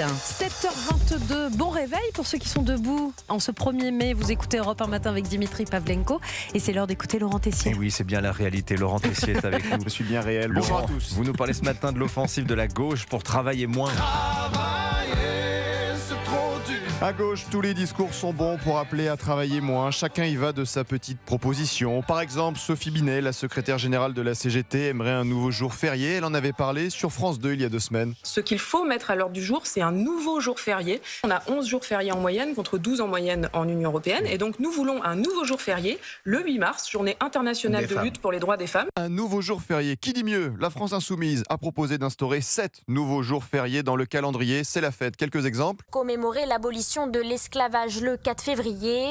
7h22, bon réveil pour ceux qui sont debout. En ce 1er mai, vous écoutez Europe 1 matin avec Dimitri Pavlenko et c'est l'heure d'écouter Laurent Tessier. Et oui, c'est bien la réalité. Laurent Tessier est avec nous. Je suis bien réel. Laurent, Bonjour à tous. vous nous parlez ce matin de l'offensive de la gauche pour travailler moins. À gauche, tous les discours sont bons pour appeler à travailler moins. Chacun y va de sa petite proposition. Par exemple, Sophie Binet, la secrétaire générale de la CGT, aimerait un nouveau jour férié. Elle en avait parlé sur France 2 il y a 2 semaines. Ce qu'il faut mettre à l'ordre du jour, c'est un nouveau jour férié. On a 11 jours fériés en moyenne contre 12 en moyenne en Union européenne. Et donc nous voulons un nouveau jour férié, le 8 mars, journée internationale de lutte pour les droits des femmes. Un nouveau jour férié, qui dit mieux? La France Insoumise a proposé d'instaurer 7 nouveaux jours fériés dans le calendrier. C'est la fête. Quelques exemples. Commémorer l'abolition de l'esclavage le 4 février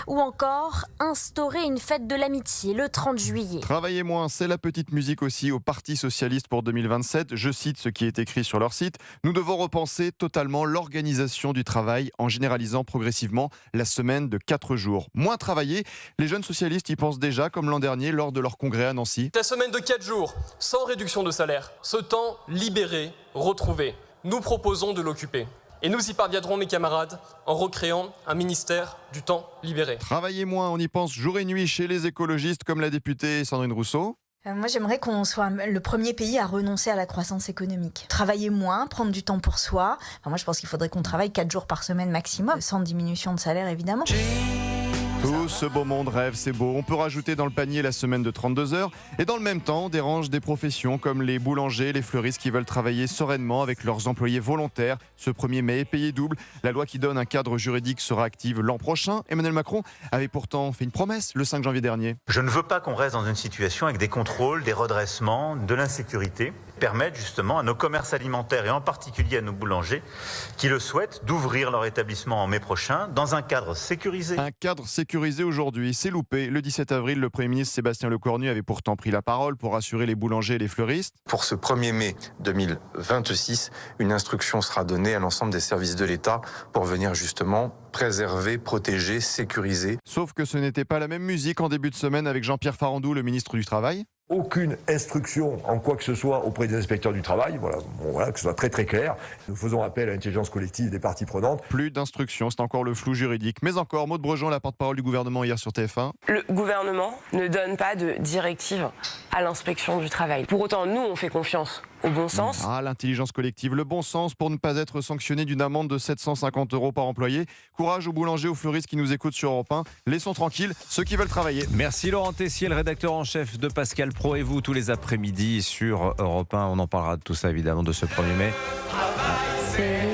ou encore instaurer une fête de l'amitié le 30 juillet. Travailler moins, c'est la petite musique aussi au Parti Socialiste pour 2027. Je cite ce qui est écrit sur leur site. Nous devons repenser totalement l'organisation du travail en généralisant progressivement la semaine de 4 jours. Moins travailler, les jeunes socialistes y pensent déjà comme l'an dernier lors de leur congrès à Nancy. La semaine de 4 jours, sans réduction de salaire, ce temps libéré, retrouvé, nous proposons de l'occuper. Et nous y parviendrons, mes camarades, en recréant un ministère du temps libéré. Travailler moins, on y pense jour et nuit chez les écologistes comme la députée Sandrine Rousseau. Moi, j'aimerais qu'on soit le premier pays à renoncer à la croissance économique. Travailler moins, prendre du temps pour soi. Moi, je pense qu'il faudrait qu'on travaille 4 jours par semaine maximum, sans diminution de salaire, évidemment. Tout ce beau monde rêve, c'est beau. On peut rajouter dans le panier la semaine de 32 heures. Et dans le même temps, on dérange des professions comme les boulangers, les fleuristes qui veulent travailler sereinement avec leurs employés volontaires. Ce 1er mai est payé double. La loi qui donne un cadre juridique sera active l'an prochain. Emmanuel Macron avait pourtant fait une promesse le 5 janvier dernier. Je ne veux pas qu'on reste dans une situation avec des contrôles, des redressements, de l'insécurité. Permettre justement à nos commerces alimentaires et en particulier à nos boulangers qui le souhaitent d'ouvrir leur établissement en mai prochain dans un cadre sécurisé. Un cadre sécurisé aujourd'hui, c'est loupé. Le 17 avril, le Premier ministre Sébastien Lecornu avait pourtant pris la parole pour rassurer les boulangers et les fleuristes. Pour ce 1er mai 2026, une instruction sera donnée à l'ensemble des services de l'État pour venir justement préserver, protéger, sécuriser. Sauf que ce n'était pas la même musique en début de semaine avec Jean-Pierre Farandou, le ministre du Travail. Aucune instruction en quoi que ce soit auprès des inspecteurs du travail, voilà, que ce soit très très clair. Nous faisons appel à l'intelligence collective des parties prenantes. Plus d'instructions, c'est encore le flou juridique. Mais encore, Maud Brejon, la porte-parole du gouvernement hier sur TF1. Le gouvernement ne donne pas de directive à l'inspection du travail. Pour autant, nous, on fait confiance au bon sens. Ah, l'intelligence collective, le bon sens pour ne pas être sanctionné d'une amende de 750 € par employé. Courage aux boulangers, aux fleuristes qui nous écoutent sur Europe 1. Laissons tranquilles ceux qui veulent travailler. Merci Laurent Tessier, le rédacteur en chef de Pascal Pro et vous tous les après-midi sur Europe 1. On en parlera de tout ça évidemment de ce 1er mai. C'est